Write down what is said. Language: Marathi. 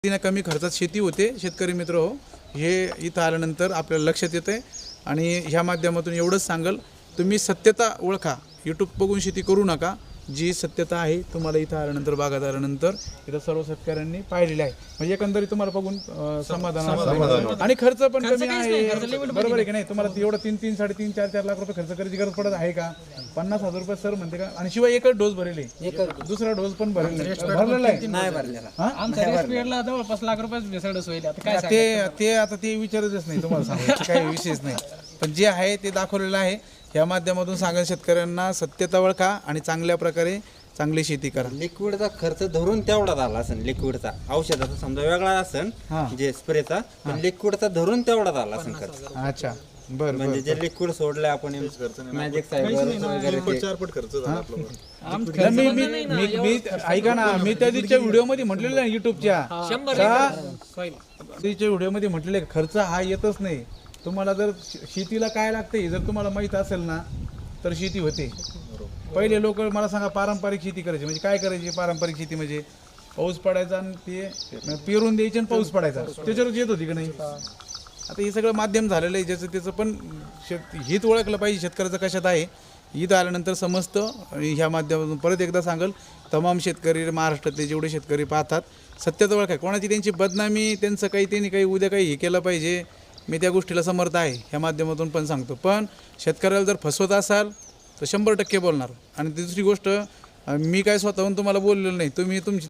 तिने कमी खर्चात शेती होते. शेतकरी मित्र हो, हे इथं आल्यानंतर आपल्याला लक्षात येते आणि ह्या माध्यमातून एवढंच सांगल, तुम्ही सत्यता ओळखा. यूट्यूब बघून शेती करू नका. जी सत्यता आहे तुम्हाला इथं आल्यानंतर, बागात आल्यानंतर इथं सर्व शेतकऱ्यांनी पाहिलेली आहे. म्हणजे एकंदरीत तुम्हाला बघून समाधान वाटतं. आणि खर्च पण कमी आहे, बरोबर आहे की नाही. तुम्हाला एवढं 3-3, 3.5, 4-4 लाख रुपये खर्च करायची गरज पडत आहे का? 50,000 रुपये सर म्हणते का? आणि शिवाय एकच डोस भरले, दुसरा डोस पण भरलेला आहे नाही भरलेला जवळपास लाख रुपये भेसळ डोस होईल. आता काय ते आता ते विचारतच नाही तुम्हाला सांगायचं काही विषयच नाही. पण जे आहे ते दाखवलेलं आहे. या माध्यमातून सांगा शेतकऱ्यांना सत्यता ओळखा आणि चांगल्या प्रकारे चांगली शेती करा. लिक्विडचा खर्च धरून तेवढा झाला असेल. लिक्विडचा औषधाचा समजा वेगळा असेल जे स्प्रेचा, पण लिक्विडचा धरून तेवढा झाला असेल खर्च. अच्छा बरं. म्हणजे जे लिक्विड सोडलंय आपण मॅजिक सायबर वगैरे मी ऐका ना, मी त्या दिवशीच्या व्हिडिओ मध्ये म्हटलेलं आहे युट्यूबच्या व्हिडिओ मध्ये म्हटलेले खर्च हा येतच नाही. तुम्हाला जर शेतीला काय लागते जर तुम्हाला माहित असेल ना तर शेती होते. पहिले लोक मला सांगा पारंपरिक शेती करायची म्हणजे काय करायची? पारंपरिक शेती म्हणजे पाऊस पडायचा आणि ते पेरून द्यायचे आणि पाऊस पडायचा, त्याच्यावरच येत होती की नाही. आता हे सगळं माध्यम झालेलं आहे, ज्याचं त्याचं पण हित ओळखलं पाहिजे शेतकऱ्याचं कशात आहे. ईद आल्यानंतर समजतं. ह्या माध्यमातून परत एकदा सांगल, तमाम शेतकरी महाराष्ट्रातले जेवढे शेतकरी पाहतात, सत्यता ओळख आहे. कोणाची त्यांची बदनामी, त्यांचं काही त्यांनी काही उद्या काही हे केलं पाहिजे, मी त्या गोष्टीला समर्थ आहे. ह्या माध्यमातून पण सांगतो. पण शेतकऱ्याला जर फसवत असाल तर 100% बोलणार. आणि दुसरी गोष्ट, मी काय स्वतःहून तुम्हाला बोललेलं नाही, तुम्ही तुमची